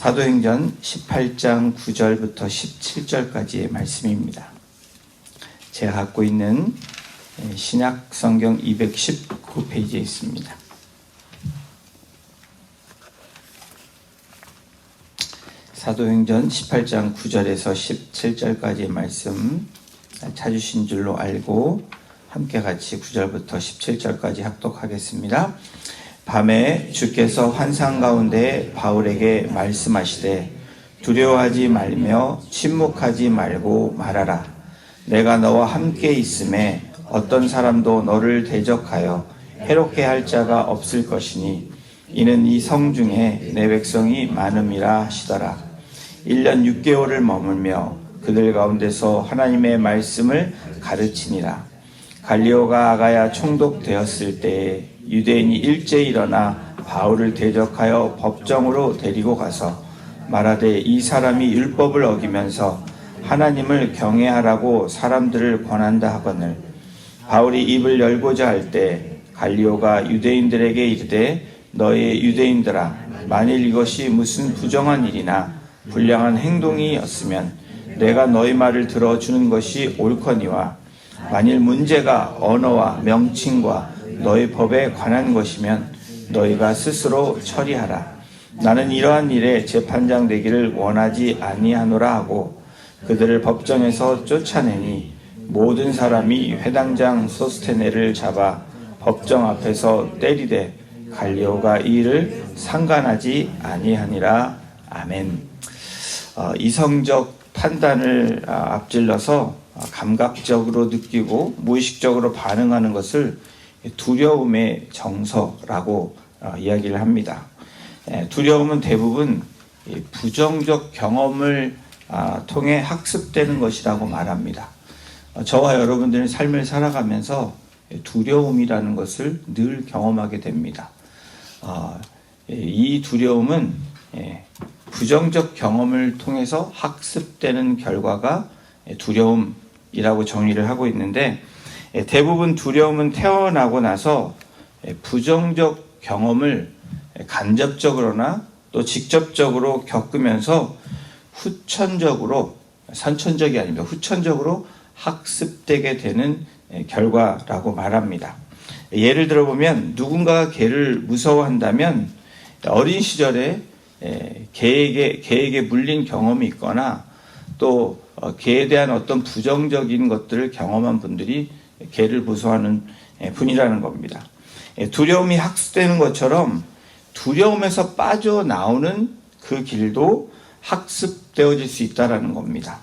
사도행전 18장 9절부터 17절까지의 말씀입니다. 제가 갖고 있는 신약 성경 219페이지에 있습니다. 사도행전 18장 9절에서 17절까지의 말씀 찾으신 줄로 알고 함께 같이 9절부터 17절까지 합독하겠습니다. 밤에 주께서 환상 가운데 바울에게 말씀하시되 두려워하지 말며 침묵하지 말고 말하라. 내가 너와 함께 있음에 어떤 사람도 너를 대적하여 해롭게 할 자가 없을 것이니 이는 이 성 중에 내 백성이 많음이라 하시더라. 1년 6개월을 머물며 그들 가운데서 하나님의 말씀을 가르치니라. 갈리오가 아가야 총독되었을 때에 유대인이 일제히 일어나 바울을 대적하여 법정으로 데리고 가서 말하되 이 사람이 율법을 어기면서 하나님을 경외하라고 사람들을 권한다 하거늘 바울이 입을 열고자 할 때 갈리오가 유대인들에게 이르되 너희 유대인들아 만일 이것이 무슨 부정한 일이나 불량한 행동이었으면 내가 너희 말을 들어주는 것이 옳거니와 만일 문제가 언어와 명칭과 너희 법에 관한 것이면 너희가 스스로 처리하라. 나는 이러한 일에 재판장 되기를 원하지 아니하노라 하고 그들을 법정에서 쫓아내니 모든 사람이 회당장 소스테네를 잡아 법정 앞에서 때리되 갈리오가 이 일을 상관하지 아니하니라. 아멘. 이성적 판단을 앞질러서 감각적으로 느끼고 무의식적으로 반응하는 것을 두려움의 정서라고 이야기를 합니다. 두려움은 대부분 부정적 경험을 통해 학습되는 것이라고 말합니다. 저와 여러분들은 삶을 살아가면서 두려움이라는 것을 늘 경험하게 됩니다. 이 두려움은 부정적 경험을 통해서 학습되는 결과가 두려움이라고 정의를 하고 있는데 대부분 두려움은 태어나고 나서 부정적 경험을 간접적으로나 또 직접적으로 겪으면서 후천적으로, 선천적이 아닙니다. 후천적으로 학습되게 되는 결과라고 말합니다. 예를 들어보면 누군가가 개를 무서워한다면 어린 시절에 개에게 물린 경험이 있거나 또 개에 대한 어떤 부정적인 것들을 경험한 분들이 개를 무서워하는 분이라는 겁니다. 두려움이 학습되는 것처럼 두려움에서 빠져나오는 그 길도 학습되어질 수 있다는 겁니다.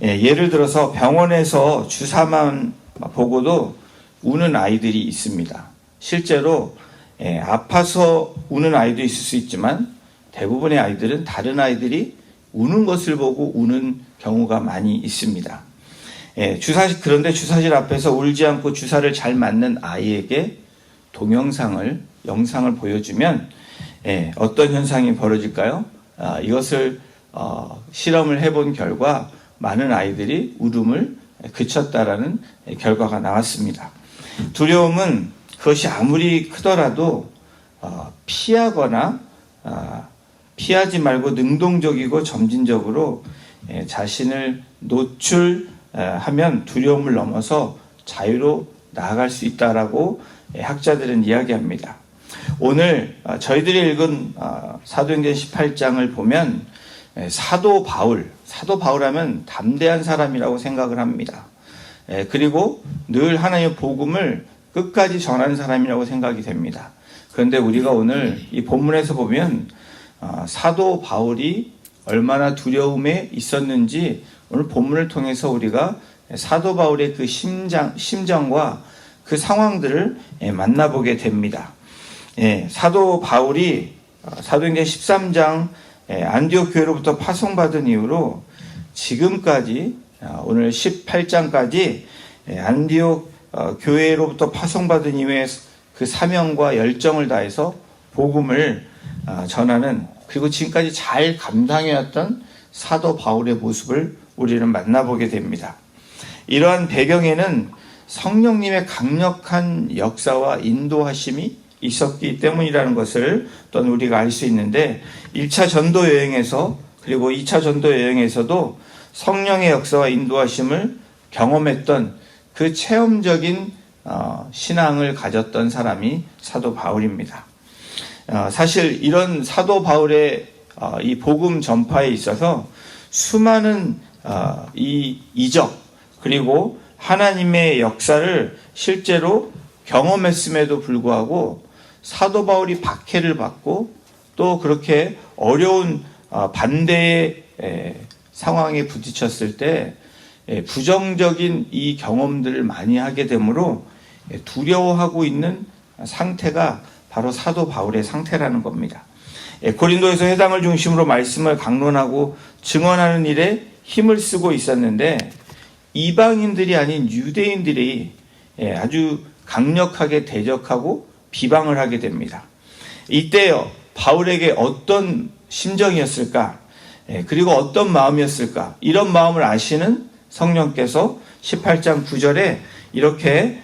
예를 들어서 병원에서 주사만 보고도 우는 아이들이 있습니다. 실제로 아파서 우는 아이도 있을 수 있지만 대부분의 아이들은 다른 아이들이 우는 것을 보고 우는 경우가 많이 있습니다. 그런데 주사실 앞에서 울지 않고 주사를 잘 맞는 아이에게 영상을 보여주면 어떤 현상이 벌어질까요? 이것을 실험을 해본 결과 많은 아이들이 울음을 그쳤다라는 결과가 나왔습니다. 두려움은 그것이 아무리 크더라도 피하거나 피하지 말고 능동적이고 점진적으로 자신을 노출하면 두려움을 넘어서 자유로 나아갈 수 있다라고 학자들은 이야기합니다. 오늘 저희들이 읽은 사도행전 18장을 보면 사도 바울하면 담대한 사람이라고 생각을 합니다. 그리고 늘 하나님의 복음을 끝까지 전하는 사람이라고 생각이 됩니다. 그런데 우리가 오늘 이 본문에서 보면 사도 바울이 얼마나 두려움에 있었는지 오늘 본문을 통해서 우리가 사도 바울의 그 심정과 그 상황들을 만나보게 됩니다. 사도 바울이 사도행전 13장 안디옥 교회로부터 파송받은 이후로 지금까지 오늘 18장까지 안디옥 교회로부터 파송받은 이후에 그 사명과 열정을 다해서 복음을 전하는 그리고 지금까지 잘 감당해왔던 사도 바울의 모습을 우리는 만나보게 됩니다. 이러한 배경에는 성령님의 강력한 역사와 인도하심이 있었기 때문이라는 것을 또한 우리가 알 수 있는데 1차 전도 여행에서 그리고 2차 전도 여행에서도 성령의 역사와 인도하심을 경험했던 그 체험적인 신앙을 가졌던 사람이 사도 바울입니다. 사실 이런 사도 바울의 이 복음 전파에 있어서 수많은 이 이적 그리고 하나님의 역사를 실제로 경험했음에도 불구하고 사도 바울이 박해를 받고 또 그렇게 어려운 반대의 상황에 부딪혔을 때 부정적인 이 경험들을 많이 하게 되므로 두려워하고 있는 상태가 바로 사도 바울의 상태라는 겁니다. 고린도에서 회당을 중심으로 말씀을 강론하고 증언하는 일에 힘을 쓰고 있었는데 이방인들이 아닌 유대인들이 아주 강력하게 대적하고 비방을 하게 됩니다. 이때요 바울에게 어떤 심정이었을까? 그리고 어떤 마음이었을까? 이런 마음을 아시는 성령께서 18장 9절에 이렇게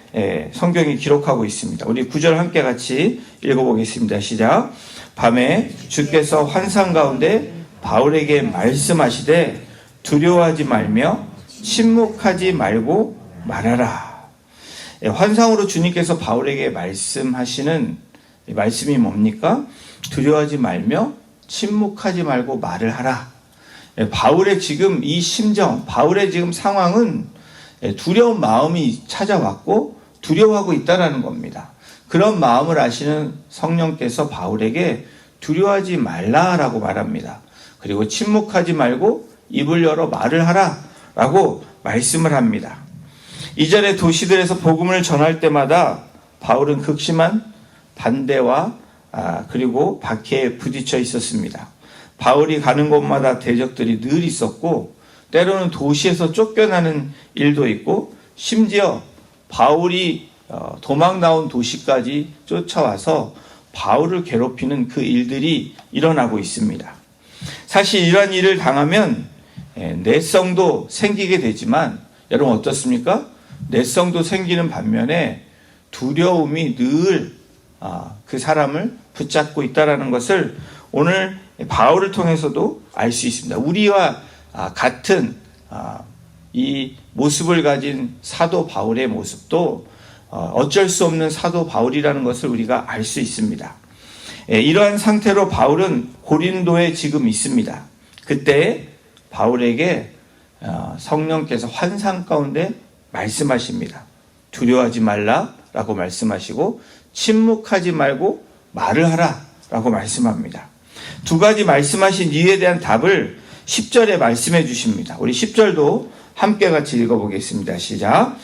성경이 기록하고 있습니다. 우리 9절 함께 같이 읽어보겠습니다. 시작. 밤에 주께서 환상 가운데 바울에게 말씀하시되 두려워하지 말며 침묵하지 말고 말하라. 환상으로 주님께서 바울에게 말씀하시는 말씀이 뭡니까? 두려워하지 말며 침묵하지 말고 말을 하라. 바울의 지금 이 심정, 바울의 지금 상황은 두려운 마음이 찾아왔고 두려워하고 있다는 겁니다. 그런 마음을 아시는 성령께서 바울에게 두려워하지 말라라고 말합니다. 그리고 침묵하지 말고 입을 열어 말을 하라라고 말씀을 합니다. 이전에 도시들에서 복음을 전할 때마다 바울은 극심한 반대와 그리고 박해에 부딪혀 있었습니다. 바울이 가는 곳마다 대적들이 늘 있었고 때로는 도시에서 쫓겨나는 일도 있고 심지어 바울이 도망 나온 도시까지 쫓아와서 바울을 괴롭히는 그 일들이 일어나고 있습니다. 사실 이러한 일을 당하면 내성도 생기게 되지만 여러분 어떻습니까? 내성도 생기는 반면에 두려움이 늘 그 사람을 붙잡고 있다는 것을 오늘 바울을 통해서도 알 수 있습니다. 우리와 같은 이 모습을 가진 사도 바울의 모습도 어쩔 수 없는 사도 바울이라는 것을 우리가 알 수 있습니다. 이러한 상태로 바울은 고린도에 지금 있습니다. 그때 바울에게 성령께서 환상 가운데 말씀하십니다. 두려워하지 말라라고 말씀하시고 침묵하지 말고 말을 하라라고 말씀합니다. 두 가지 말씀하신 이유에 대한 답을 10절에 말씀해 주십니다. 우리 10절도 함께 같이 읽어보겠습니다. 시작.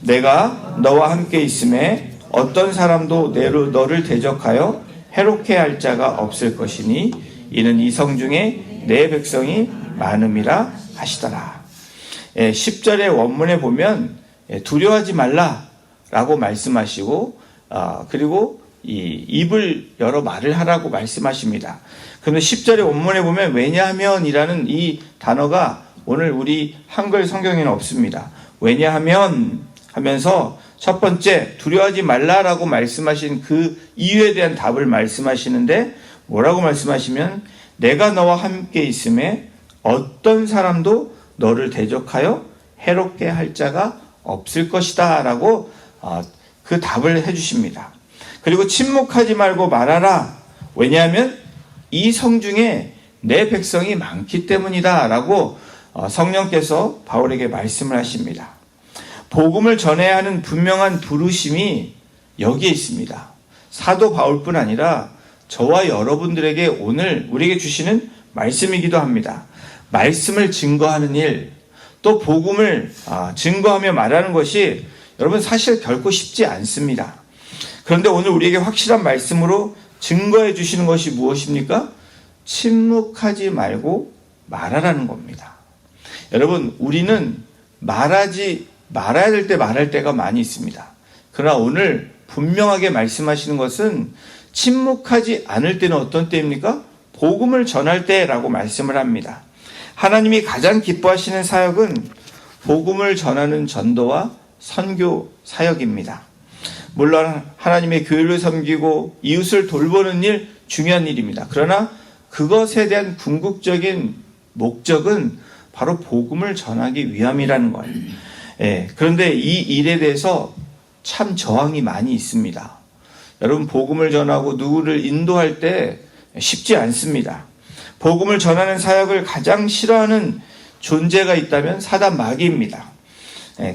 내가 너와 함께 있음에 어떤 사람도 너를 대적하여 해롭게 할 자가 없을 것이니 이는 이성 중에 내 백성이 많음이라 하시더라. 10절의 원문에 보면 두려워하지 말라라고 말씀하시고 그리고 이 입을 열어 말을 하라고 말씀하십니다. 그런데 10절의 원문에 보면 왜냐하면이라는 이 단어가 오늘 우리 한글 성경에는 없습니다. 왜냐하면 하면서 첫 번째 두려워하지 말라라고 말씀하신 그 이유에 대한 답을 말씀하시는데 뭐라고 말씀하시면 내가 너와 함께 있음에 어떤 사람도 너를 대적하여 해롭게 할 자가 없을 것이다 라고 그 답을 해주십니다. 그리고 침묵하지 말고 말하라. 왜냐하면 이 성중에 내 백성이 많기 때문이다 라고 성령께서 바울에게 말씀을 하십니다. 복음을 전해야 하는 분명한 부르심이 여기에 있습니다. 사도 바울뿐 아니라 저와 여러분들에게 오늘 우리에게 주시는 말씀이기도 합니다. 말씀을 증거하는 일, 또 복음을 증거하며 말하는 것이 여러분 사실 결코 쉽지 않습니다. 그런데 오늘 우리에게 확실한 말씀으로 증거해 주시는 것이 무엇입니까? 침묵하지 말고 말하라는 겁니다. 여러분 우리는 말아야 될 때 말할 때가 많이 있습니다. 그러나 오늘 분명하게 말씀하시는 것은 침묵하지 않을 때는 어떤 때입니까? 복음을 전할 때라고 말씀을 합니다. 하나님이 가장 기뻐하시는 사역은 복음을 전하는 전도와 선교 사역입니다. 물론 하나님의 교회를 섬기고 이웃을 돌보는 일 중요한 일입니다. 그러나 그것에 대한 궁극적인 목적은 바로 복음을 전하기 위함이라는 거예요. 그런데 이 일에 대해서 참 저항이 많이 있습니다. 여러분, 복음을 전하고 누구를 인도할 때 쉽지 않습니다. 복음을 전하는 사역을 가장 싫어하는 존재가 있다면 사단 마귀입니다.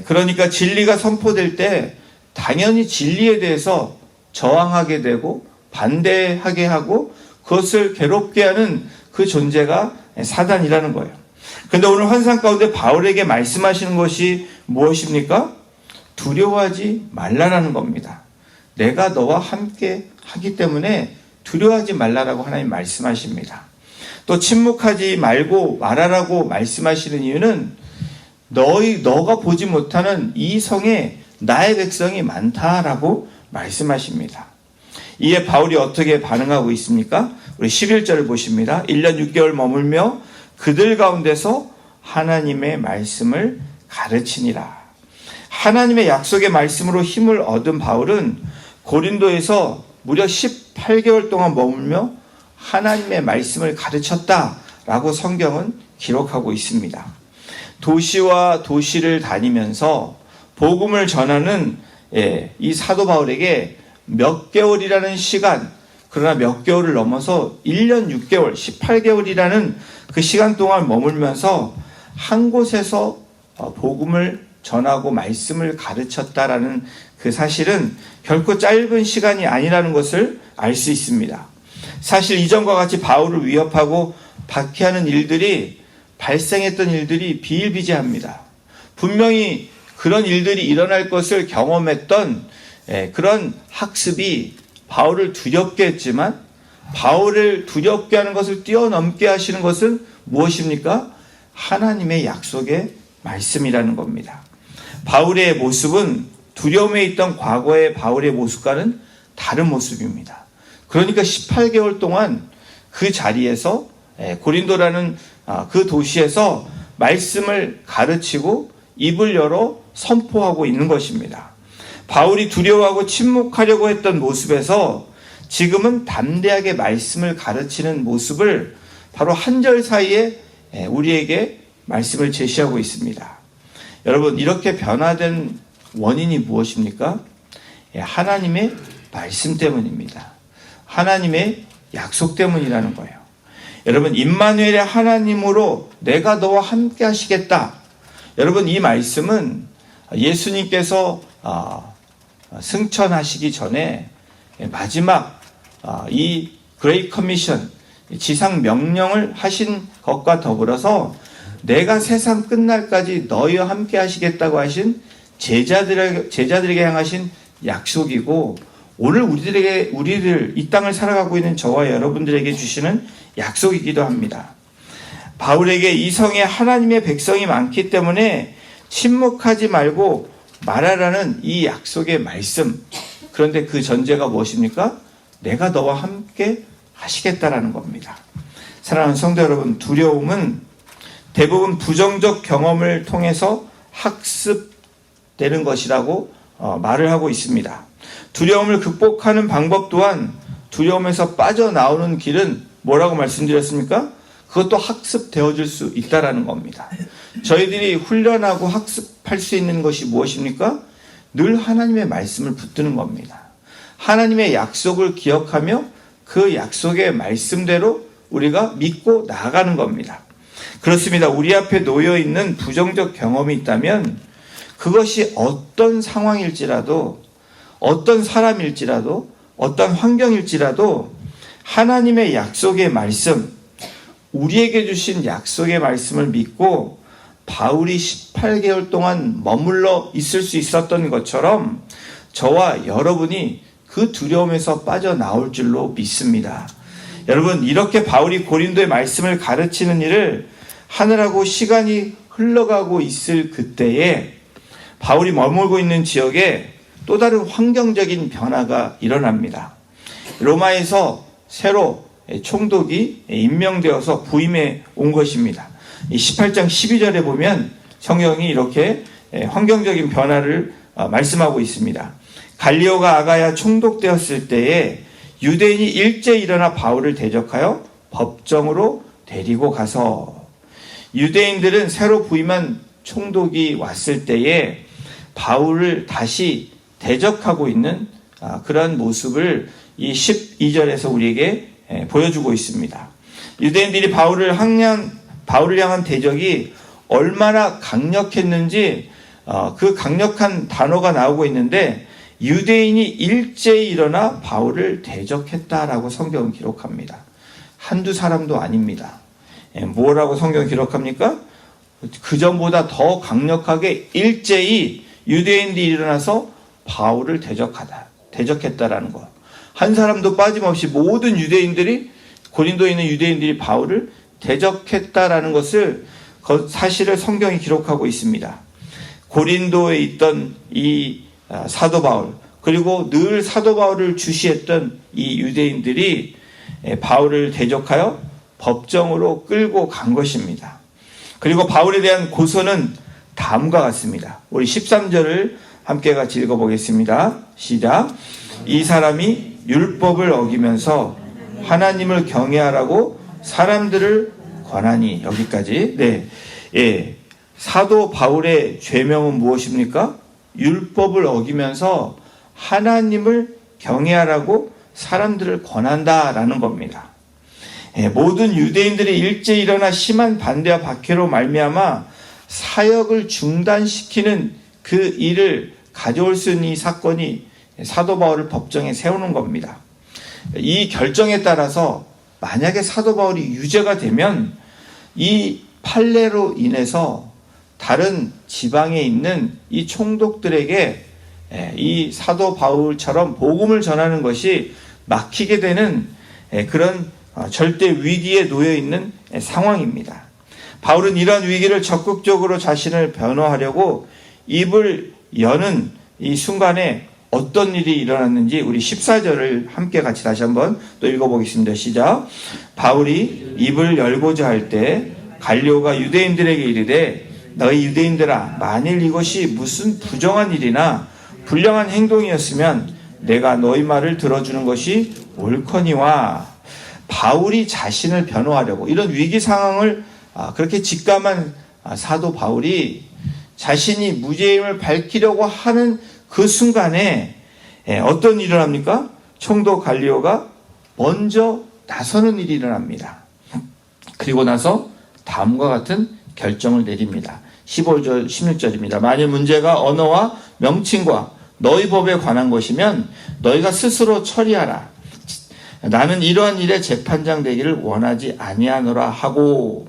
그러니까 진리가 선포될 때 당연히 진리에 대해서 저항하게 되고 반대하게 하고 그것을 괴롭게 하는 그 존재가 사단이라는 거예요. 그런데 오늘 환상 가운데 바울에게 말씀하시는 것이 무엇입니까? 두려워하지 말라라는 겁니다. 내가 너와 함께 하기 때문에 두려워하지 말라라고 하나님 말씀하십니다. 또 침묵하지 말고 말하라고 말씀하시는 이유는 너가 보지 못하는 이 성에 나의 백성이 많다라고 말씀하십니다. 이에 바울이 어떻게 반응하고 있습니까? 우리 11절을 보십니다. 1년 6개월 머물며 그들 가운데서 하나님의 말씀을 가르치니라. 하나님의 약속의 말씀으로 힘을 얻은 바울은 고린도에서 무려 18개월 동안 머물며 하나님의 말씀을 가르쳤다라고 성경은 기록하고 있습니다. 도시와 도시를 다니면서 복음을 전하는 이 사도 바울에게 몇 개월이라는 시간, 그러나 몇 개월을 넘어서 1년 6개월, 18개월이라는 그 시간 동안 머물면서 한 곳에서 복음을 전하고 말씀을 가르쳤다라는 그 사실은 결코 짧은 시간이 아니라는 것을 알 수 있습니다. 사실 이전과 같이 바울을 위협하고 박해하는 일들이 발생했던 일들이 비일비재합니다. 분명히 그런 일들이 일어날 것을 경험했던 그런 학습이 바울을 두렵게 했지만 바울을 두렵게 하는 것을 뛰어넘게 하시는 것은 무엇입니까? 하나님의 약속의 말씀이라는 겁니다. 바울의 모습은 두려움에 있던 과거의 바울의 모습과는 다른 모습입니다. 그러니까 18개월 동안 그 자리에서 고린도라는 그 도시에서 말씀을 가르치고 입을 열어 선포하고 있는 것입니다. 바울이 두려워하고 침묵하려고 했던 모습에서 지금은 담대하게 말씀을 가르치는 모습을 바로 한 절 사이에 우리에게 말씀을 제시하고 있습니다. 여러분, 이렇게 변화된 원인이 무엇입니까? 하나님의 말씀 때문입니다. 하나님의 약속 때문이라는 거예요. 여러분, 임마누엘의 하나님으로 내가 너와 함께 하시겠다. 여러분, 이 말씀은 예수님께서 승천하시기 전에 마지막 이 그레이트 커미션, 지상 명령을 하신 것과 더불어서 내가 세상 끝날까지 너희와 함께 하시겠다고 하신 제자들에게 향하신 약속이고, 오늘 우리를 이 땅을 살아가고 있는 저와 여러분들에게 주시는 약속이기도 합니다. 바울에게 이 성에 하나님의 백성이 많기 때문에 침묵하지 말고 말하라는 이 약속의 말씀. 그런데 그 전제가 무엇입니까? 내가 너와 함께 하시겠다라는 겁니다. 사랑하는 성도 여러분, 두려움은 대부분 부정적 경험을 통해서 학습되는 것이라고 말을 하고 있습니다. 두려움을 극복하는 방법 또한 두려움에서 빠져나오는 길은 뭐라고 말씀드렸습니까? 그것도 학습되어질 수 있다라는 겁니다. 저희들이 훈련하고 학습할 수 있는 것이 무엇입니까? 늘 하나님의 말씀을 붙드는 겁니다. 하나님의 약속을 기억하며 그 약속의 말씀대로 우리가 믿고 나아가는 겁니다. 그렇습니다. 우리 앞에 놓여 있는 부정적 경험이 있다면 그것이 어떤 상황일지라도, 어떤 사람일지라도, 어떤 환경일지라도 하나님의 약속의 말씀, 우리에게 주신 약속의 말씀을 믿고 바울이 18개월 동안 머물러 있을 수 있었던 것처럼 저와 여러분이 그 두려움에서 빠져나올 줄로 믿습니다. 여러분, 이렇게 바울이 고린도의 말씀을 가르치는 일을 하느라고 시간이 흘러가고 있을 그때에 바울이 머물고 있는 지역에 또 다른 환경적인 변화가 일어납니다. 로마에서 새로 총독이 임명되어서 부임해 온 것입니다. 18장 12절에 보면 성경이 이렇게 환경적인 변화를 말씀하고 있습니다. 갈리오가 아가야 총독되었을 때에 유대인이 일제히 일어나 바울을 대적하여 법정으로 데리고 가서, 유대인들은 새로 부임한 총독이 왔을 때에 바울을 다시 대적하고 있는 그런 모습을 이 12절에서 우리에게 보여주고 있습니다. 유대인들이 바울을 향한 대적이 얼마나 강력했는지 그 강력한 단어가 나오고 있는데, 유대인이 일제히 일어나 바울을 대적했다라고 성경은 기록합니다. 한두 사람도 아닙니다. 뭐라고 성경은 기록합니까? 그 전보다 더 강력하게 일제히 유대인들이 일어나서 바울을 대적했다라는 것. 한 사람도 빠짐없이 모든 유대인들이, 고린도에 있는 유대인들이 바울을 대적했다라는 것을, 사실을 성경이 기록하고 있습니다. 고린도에 있던 이 사도 바울, 그리고 늘 사도 바울을 주시했던 이 유대인들이 바울을 대적하여 법정으로 끌고 간 것입니다. 그리고 바울에 대한 고소는 다음과 같습니다. 우리 13절을 함께 같이 읽어보겠습니다. 시작. 이 사람이 율법을 어기면서 하나님을 경외하라고 사람들을 권하니. 여기까지. 네. 사도 바울의 죄명은 무엇입니까? 율법을 어기면서 하나님을 경외하라고 사람들을 권한다라는 겁니다. 모든 유대인들이 일제히 일어나 심한 반대와 박해로 말미암아 사역을 중단시키는 그 일을 가져올 수 있는 이 사건이 사도 바울을 법정에 세우는 겁니다. 이 결정에 따라서 만약에 사도 바울이 유죄가 되면 이 판례로 인해서 다른 지방에 있는 이 총독들에게 이 사도 바울처럼 복음을 전하는 것이 막히게 되는 그런 절대 위기에 놓여 있는 상황입니다. 바울은 이러한 위기를 적극적으로 자신을 변호하려고 입을 여는 이 순간에 어떤 일이 일어났는지 우리 14절을 함께 같이 다시 한번 또 읽어보겠습니다. 시작. 바울이 입을 열고자 할 때 갈리오가 유대인들에게 이르되, 너희 유대인들아, 만일 이것이 무슨 부정한 일이나 불량한 행동이었으면 내가 너희 말을 들어주는 것이 옳거니와. 바울이 자신을 변호하려고 이런 위기 상황을 그렇게 직감한 사도 바울이 자신이 무죄임을 밝히려고 하는 그 순간에 어떤 일이 일어납니까? 총독 갈리오가 먼저 나서는 일이 일어납니다. 그리고 나서 다음과 같은 결정을 내립니다. 15절, 16절입니다. 만일 문제가 언어와 명칭과 너희 법에 관한 것이면 너희가 스스로 처리하라. 나는 이러한 일에 재판장 되기를 원하지 아니하노라 하고,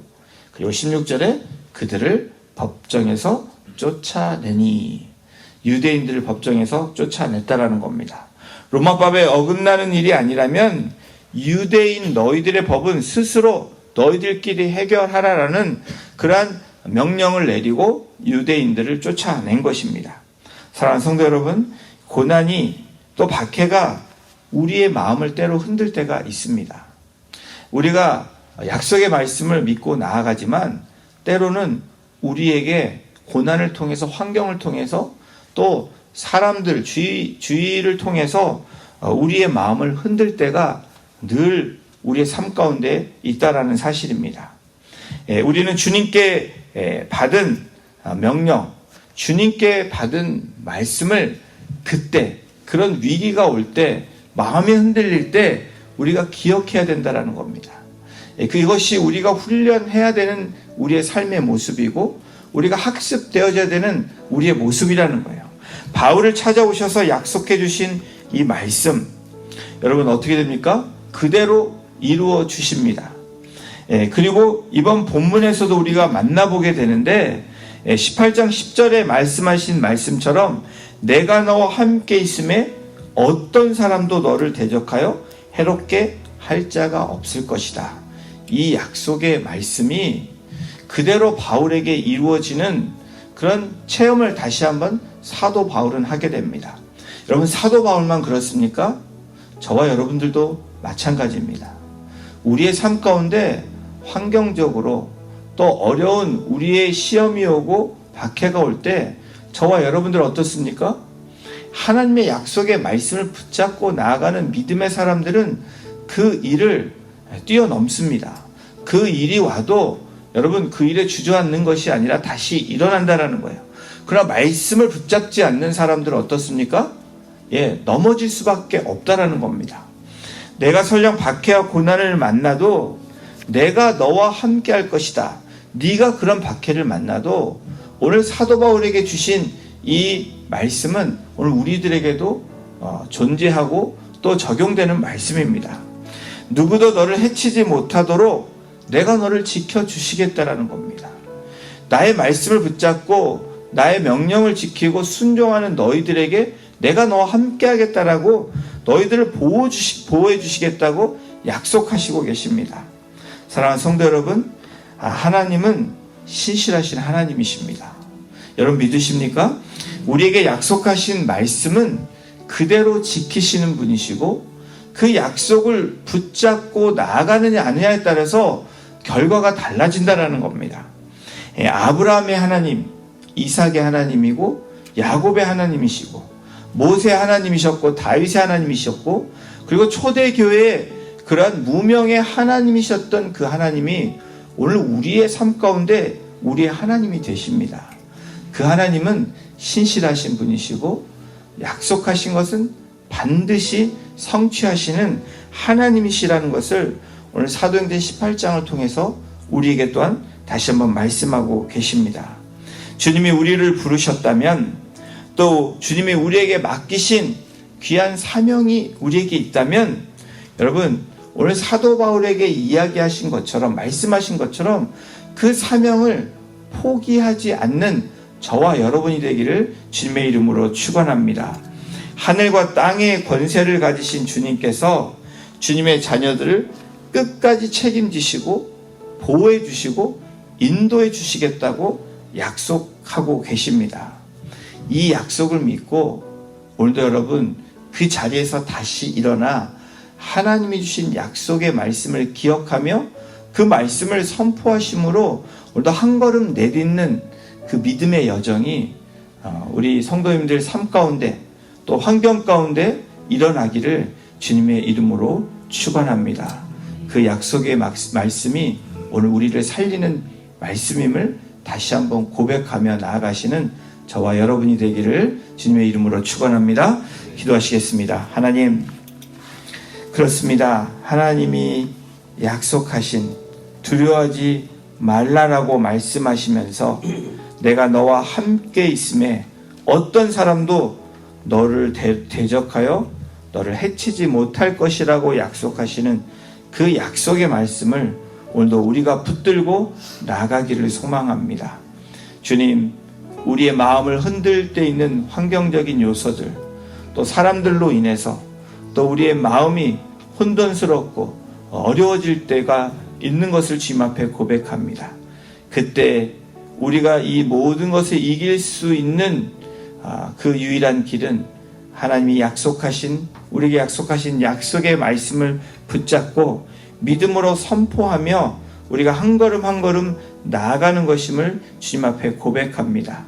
그리고 16절에 그들을 법정에서 쫓아내니. 유대인들을 법정에서 쫓아냈다라는 겁니다. 로마법에 어긋나는 일이 아니라면 유대인 너희들의 법은 스스로 너희들끼리 해결하라라는 그러한 명령을 내리고 유대인들을 쫓아낸 것입니다. 사랑하는 성도 여러분, 고난이 또 박해가 우리의 마음을 때로 흔들 때가 있습니다. 우리가 약속의 말씀을 믿고 나아가지만 때로는 우리에게 고난을 통해서, 환경을 통해서, 또 사람들, 주의를 통해서 우리의 마음을 흔들 때가 늘 우리의 삶 가운데 있다라는 사실입니다. 우리는 주님께 받은 명령, 주님께 받은 말씀을 그때, 그런 위기가 올 때, 마음이 흔들릴 때 우리가 기억해야 된다는 겁니다. 그것이 우리가 훈련해야 되는 우리의 삶의 모습이고 우리가 학습되어져야 되는 우리의 모습이라는 거예요. 바울을 찾아오셔서 약속해 주신 이 말씀, 여러분 어떻게 됩니까? 그대로 이루어 주십니다. 그리고 이번 본문에서도 우리가 만나보게 되는데 18장 10절에 말씀하신 말씀처럼 내가 너와 함께 있음에 어떤 사람도 너를 대적하여 해롭게 할 자가 없을 것이다. 이 약속의 말씀이 그대로 바울에게 이루어지는 그런 체험을 다시 한번 사도 바울은 하게 됩니다. 여러분, 사도 바울만 그렇습니까? 저와 여러분들도 마찬가지입니다. 우리의 삶 가운데 환경적으로 또 어려운 우리의 시험이 오고 박해가 올 때 저와 여러분들 어떻습니까? 하나님의 약속의 말씀을 붙잡고 나아가는 믿음의 사람들은 그 일을 뛰어넘습니다. 그 일이 와도 여러분 그 일에 주저앉는 것이 아니라 다시 일어난다라는 거예요. 그러나 말씀을 붙잡지 않는 사람들은 어떻습니까? 넘어질 수밖에 없다라는 겁니다. 내가 설령 박해와 고난을 만나도 내가 너와 함께 할 것이다. 네가 그런 박해를 만나도 오늘 사도 바울에게 주신 이 말씀은 오늘 우리들에게도 존재하고 또 적용되는 말씀입니다. 누구도 너를 해치지 못하도록 내가 너를 지켜주시겠다라는 겁니다. 나의 말씀을 붙잡고 나의 명령을 지키고 순종하는 너희들에게 내가 너와 함께 하겠다라고 너희들을 보호해 주시겠다고 약속하시고 계십니다. 사랑하는 성도 여러분, 하나님은 신실하신 하나님이십니다. 여러분 믿으십니까? 우리에게 약속하신 말씀은 그대로 지키시는 분이시고 그 약속을 붙잡고 나아가느냐 아니냐에 따라서 결과가 달라진다는 겁니다. 아브라함의 하나님, 이삭의 하나님이고 야곱의 하나님이시고 모세의 하나님이셨고 다윗의 하나님이셨고 그리고 초대교회의 그러한 무명의 하나님이셨던 그 하나님이 오늘 우리의 삶 가운데 우리의 하나님이 되십니다. 그 하나님은 신실하신 분이시고 약속하신 것은 반드시 성취하시는 하나님이시라는 것을 오늘 사도행전 18장을 통해서 우리에게 또한 다시 한번 말씀하고 계십니다. 주님이 우리를 부르셨다면 또 주님이 우리에게 맡기신 귀한 사명이 우리에게 있다면 여러분 오늘 사도 바울에게 이야기하신 것처럼 말씀하신 것처럼 그 사명을 포기하지 않는 저와 여러분이 되기를 주님의 이름으로 축원합니다. 하늘과 땅의 권세를 가지신 주님께서 주님의 자녀들을 끝까지 책임지시고 보호해 주시고 인도해 주시겠다고 약속하고 계십니다. 이 약속을 믿고 오늘도 여러분 그 자리에서 다시 일어나 하나님이 주신 약속의 말씀을 기억하며 그 말씀을 선포하심으로 오늘도 한 걸음 내딛는 그 믿음의 여정이 우리 성도님들 삶 가운데 또 환경 가운데 일어나기를 주님의 이름으로 축원합니다. 그 약속의 말씀이 오늘 우리를 살리는 말씀임을 다시 한번 고백하며 나아가시는 저와 여러분이 되기를 주님의 이름으로 축원합니다. 기도하시겠습니다. 하나님, 그렇습니다. 하나님이 약속하신 두려워하지 말라라고 말씀하시면서 내가 너와 함께 있음에 어떤 사람도 너를 대적하여 너를 해치지 못할 것이라고 약속하시는 그 약속의 말씀을 오늘도 우리가 붙들고 나가기를 소망합니다. 주님, 우리의 마음을 흔들 때 있는 환경적인 요소들 또 사람들로 인해서 또 우리의 마음이 혼돈스럽고 어려워질 때가 있는 것을 주님 앞에 고백합니다. 그때 우리가 이 모든 것을 이길 수 있는 그 유일한 길은 하나님이 우리에게 약속하신 약속의 말씀을 붙잡고 믿음으로 선포하며 우리가 한 걸음 한 걸음 나아가는 것임을 주님 앞에 고백합니다.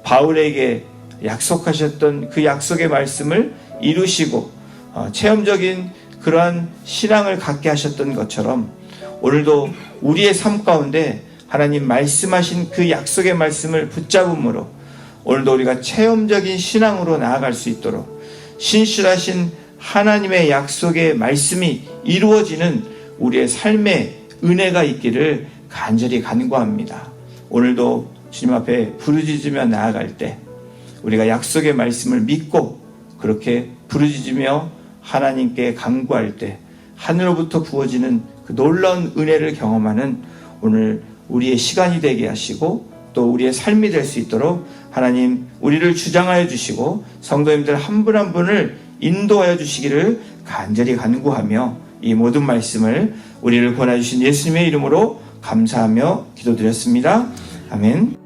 바울에게 약속하셨던 그 약속의 말씀을 이루시고 체험적인 그러한 신앙을 갖게 하셨던 것처럼 오늘도 우리의 삶 가운데 하나님 말씀하신 그 약속의 말씀을 붙잡음으로 오늘도 우리가 체험적인 신앙으로 나아갈 수 있도록 신실하신 하나님의 약속의 말씀이 이루어지는 우리의 삶의 은혜가 있기를 간절히 간구합니다. 오늘도 주님 앞에 부르짖으며 나아갈 때 우리가 약속의 말씀을 믿고 그렇게 부르짖으며 하나님께 간구할 때 하늘로부터 부어지는 그 놀라운 은혜를 경험하는 오늘 우리의 시간이 되게 하시고 또 우리의 삶이 될 수 있도록 하나님 우리를 주장하여 주시고 성도님들 한 분 한 분을 인도하여 주시기를 간절히 간구하며 이 모든 말씀을 우리를 권해주신 예수님의 이름으로 감사하며 기도드렸습니다. 아멘.